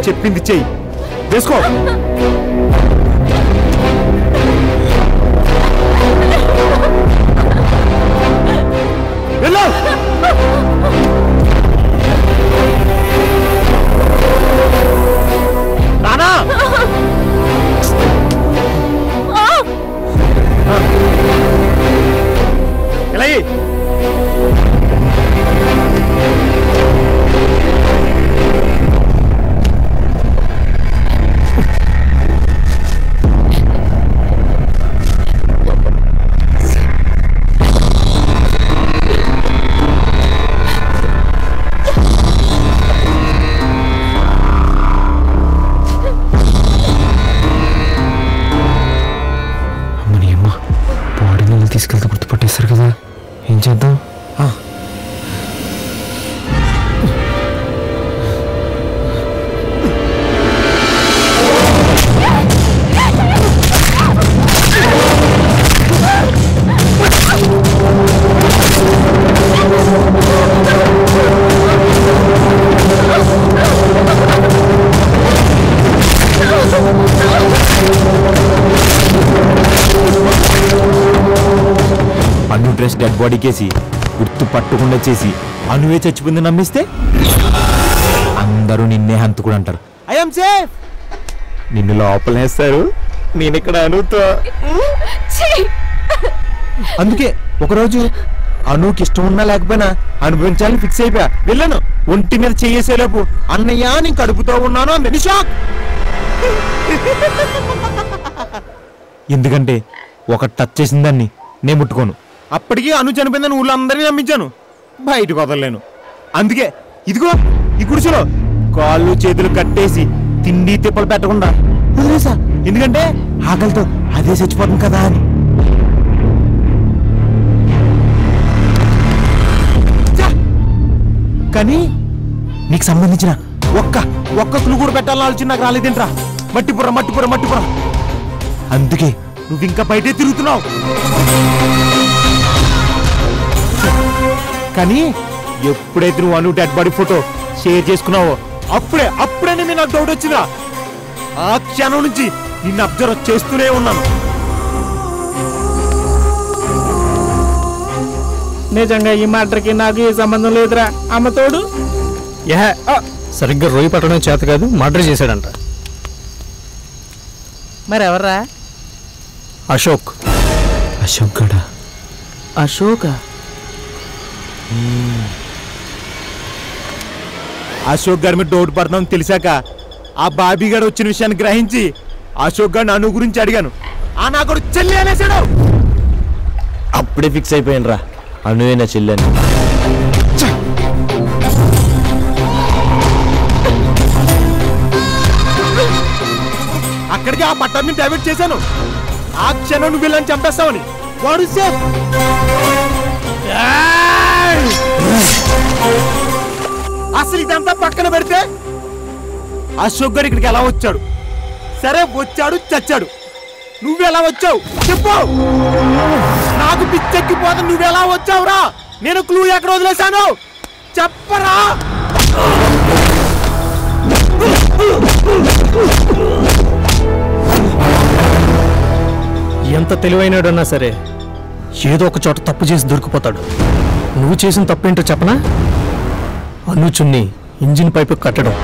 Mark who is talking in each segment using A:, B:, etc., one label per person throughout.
A: చెప్పింది చెయ్యి, వేసుకో. వెళ్ళు. రానా ఎలా
B: తీసుకెళ్తే గుర్తుపట్టేస్తారు కదా, ఏం చేద్దాం?
A: అను డ్రెస్ డెడ్ బాడీ కేసి గుర్తు పట్టకుండా చేసి అనువే చచ్చిపోయింది నమ్మిస్తే అందరూ నిన్నే హంతకుడు అంటారు. I'm safe. నిన్ను లోపలేస్తారు, నేను ఇక్కడ అనుతో. అందుకే ఒకరోజు అనుకి ఇష్టం ఉన్నా లేకపోయినా అనుభవించాలని ఫిక్స్ అయిపోయా. వెళ్ళాను, ఒంటి మీద చేసేలోపు అన్నయ్య నేను కడుపుతో ఉన్నాను అందని షాక్. ఎందుకంటే ఒక టచ్ చేసిన దాన్ని నేను ముట్టుకోను. అప్పటికీ అను చనిపోయిందని ఊళ్ళో అందరినీ నమ్మించాను, బయటకు వదలలేను. అందుకే ఇదిగో ఈ గుడిసెలో కాళ్ళు చేతులు కట్టేసి తిండి తిప్పలు పెట్టకుండా వదిలేసా. ఎందుకంటే ఆకలితో అదే చచ్చిపోతుంది కదా అని. కానీ నీకు సంబంధించిన ఒక్క క్లూ కూడా పెట్టాలని ఆలోచన నాకు రాలేదేంట్రా. మట్టిపుర. అందుకే నువ్వు ఇంకా బయటే తిరుగుతున్నావు. కానీ ఎప్పుడైతే నువ్వు అను డెడ్ బాడీ ఫోటో షేర్ చేసుకున్నావో అప్పుడే నేను నాకు డౌట్ వచ్చిందా. ఆ క్షణం నుంచి నిన్ను అబ్జర్వ్ చేస్తూనే ఉన్నాను.
C: నిజంగా ఈ మాటకి నాకు ఏ సంబంధం లేదురా. అమ్మ తోడు
B: సరిగ్గా రొయ్యి పట్టడం చేత కాదు, మర్డర్ చేశాడంట.
C: మరి ఎవర్రా?
B: అశోక్ గడా.
C: అశోక్
A: గారి మీద డౌట్ పడతామని తెలిసాక ఆ బాబీ గారు వచ్చిన విషయాన్ని గ్రహించి అశోక్ గారిని అను గురించి అడిగాను. ఆ నా కూడా చెల్లి అనేసాడు.
D: అప్పుడే ఫిక్స్ అయిపోయాను రా, అనువే నా చెల్లని.
A: అక్కడికి ఆ పట్టాన్ని డైవర్ట్ చేశాను. ఆ క్షణం నువ్వు వీళ్ళని చంపేస్తావని. వాడు సేఫ్. అసలు ఇదంతా పక్కన పెడితే అశోక్ గారు ఇక్కడికి ఎలా వచ్చాడు? సరే వచ్చాడు, చచ్చాడు. నువ్వెలా వచ్చావు చెప్పు. నాకు పిచ్చెక్కిపోతే నువ్వెలా వచ్చావురా? నేను క్లూ ఎక్కడ వదిలేశాను చెప్పరా?
B: ఎంత తెలివైనడన్నా సరే ఏదో ఒక చోట తప్పు చేసి దొరికిపోతాడు. నువ్వు చేసిన తప్పేంటో చెప్పనా? అనుచున్ని ఇంజిన్ పైపు కట్టడం.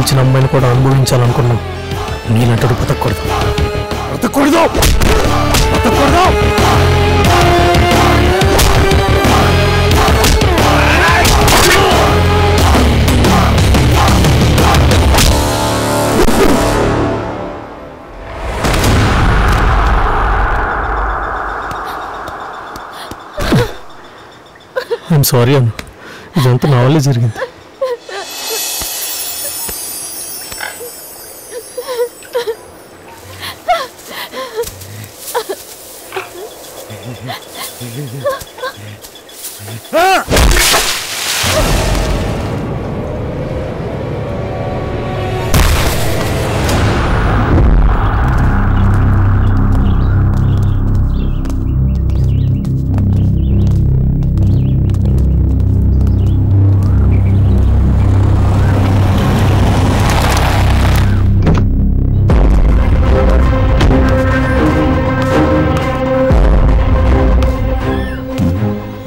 B: ప్రేమించిన అమ్మాయిని కూడా అనుభవించాలనుకున్నాం. నీలంటాడు బతకూడదు.
A: బతకూడదు బతకూడదు.
B: ఐఎమ్ సారీ అను, ఇదంతా నా వల్లే జరిగింది.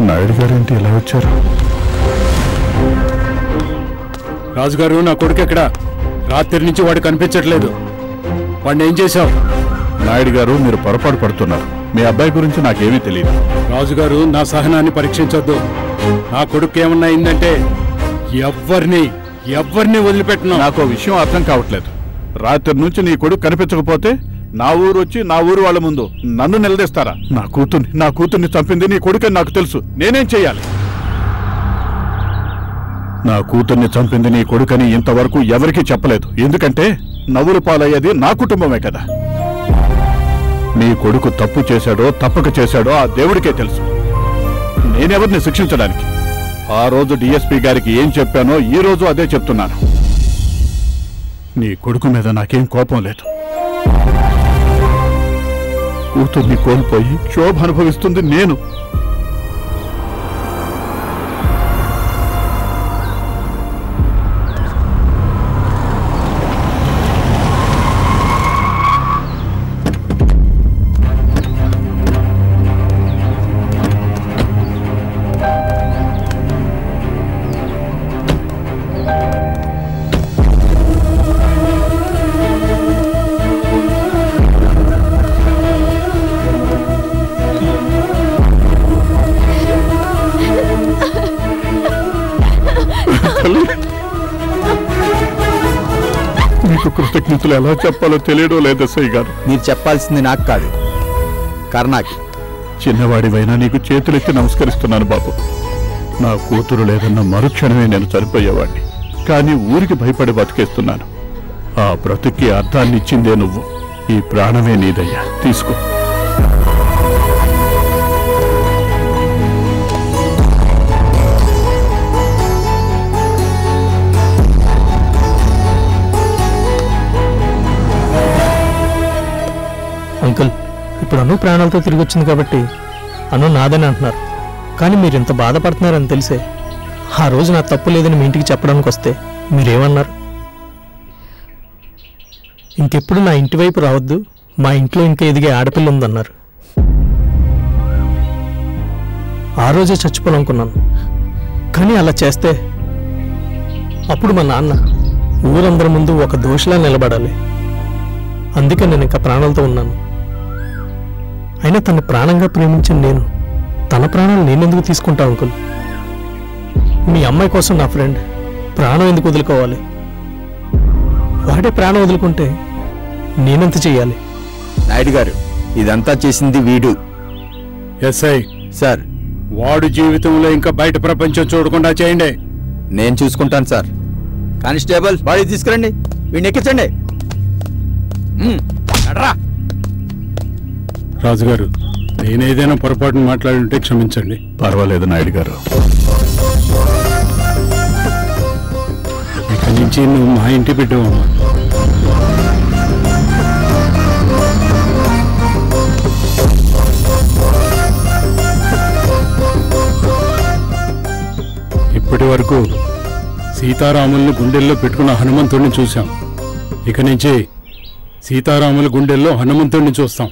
E: నాయుడు గారు ఏంటి ఎలా వచ్చారు?
F: రాజుగారు, నా కొడుకు ఎక్కడ? రాత్రి నుంచి వాడు కనిపించట్లేదు. వాడిని ఏం చేశావు?
E: నాయుడు గారు, మీరు పొరపాటు పడుతున్నారు. మీ అబ్బాయి గురించి నాకేమీ తెలియదు.
F: రాజుగారు, నా సహనాన్ని పరీక్షించొద్దు. నా కొడుకు ఏమన్నా అయిందంటే ఎవరిని వదిలిపెట్టను.
E: నాకు విషయం అర్థం కావట్లేదు. రాత్రి నుంచి నీ కొడుకు కనిపించకపోతే నా ఊరు వచ్చి నా ఊరు వాళ్ళ ముందు నన్ను నిలదీస్తారా? నా కూతుర్ని చంపింది నీ కొడుకని నాకు తెలుసు. నేనేం చెయ్యాలి? నా కూతుర్ని చంపింది నీ కొడుకని ఇంతవరకు ఎవరికీ చెప్పలేదు. ఎందుకంటే నవ్వులు పాలయ్యేది నా కుటుంబమే కదా. నీ కొడుకు తప్పు చేశాడో తప్పక చేశాడో ఆ దేవుడికే తెలుసు. నేనెవరిని శిక్షించడానికి? ఆ రోజు డిఎస్పీ గారికి ఏం చెప్పానో ఈ రోజు అదే చెప్తున్నాను. నీ కొడుకు మీద నాకేం కోపం లేదు. కూతుర్ని కోల్పోయి క్షోభ అనుభవిస్తుంది నేను. మీకు కృతజ్ఞతలు ఎలా చెప్పాలో తెలియడం లేదు ఎస్ఐ గారు.
D: మీరు చెప్పాల్సింది నాకు కాదు, కర్ణాకి.
E: చిన్నవాడివైనా నీకు చేతులెత్తి నమస్కరిస్తున్నాను బాబు. నా కూతురు లేదన్న మరుక్షణమే నేను చనిపోయేవాడిని. కానీ ఊరికి భయపడి బతికేస్తున్నాను. ఆ బ్రతుక్కి అర్థాన్ని ఇచ్చిందే నువ్వు. ఈ ప్రాణమే నీదయ్యా, తీసుకో.
B: అంకుల్, ఇప్పుడు అను ప్రాణాలతో తిరిగి వచ్చింది కాబట్టి అను నాదని అంటున్నారు. కానీ మీరు ఇంత బాధపడుతున్నారని తెలిసే ఆ రోజు నా తప్పు లేదని మీ ఇంటికి చెప్పడానికి వస్తే మీరేమన్నారు? ఇంకెప్పుడు నా ఇంటి వైపు రావద్దు, మా ఇంట్లో ఇంకా ఎదిగే ఆడపిల్ల ఉందన్నారు. ఆ రోజే చచ్చిపోవాలనుకున్నాను. కానీ అలా చేస్తే అప్పుడు మా నాన్న ఊరందరి ముందు ఒక దోషిలా నిలబడాలి. అందుకే నేను ఇంకా ప్రాణాలతో ఉన్నాను. అయినా తన ప్రాణంగా ప్రేమించిన నేను తన ప్రాణాలు నేనెందుకు తీసుకుంటా అంకుల్? మీ అమ్మాయి కోసం నా ఫ్రెండ్ ప్రాణం ఎందుకు వదులుకోవాలి? వాడే ప్రాణం వదులుకుంటే నేనెంత చెయ్యాలి?
D: నాయుడు గారు, ఇదంతా చేసింది వీడు.
F: ఎస్ఐ
D: సార్,
F: వాడు జీవితంలో ఇంకా బయట ప్రపంచం చూడకుండా చేయండి.
D: నేను చూసుకుంటాను సార్. కానిస్టేబుల్, బాడీ తీసుకురండి, వీడిని ఎక్కించండి.
F: రాజుగారు, నేనేదైనా పొరపాటును మాట్లాడుంటే క్షమించండి.
E: పర్వాలేదు నాయుడు గారు.
F: ఇక్కడి నుంచి నువ్వు మా ఇంటి బిడ్డవమ్మా. ఇప్పటి వరకు సీతారాముల్ని గుండెల్లో పెట్టుకున్న హనుమంతుడిని చూశాం. ఇక నుంచి సీతారాముల గుండెల్లో హనుమంతుడిని చూస్తాం.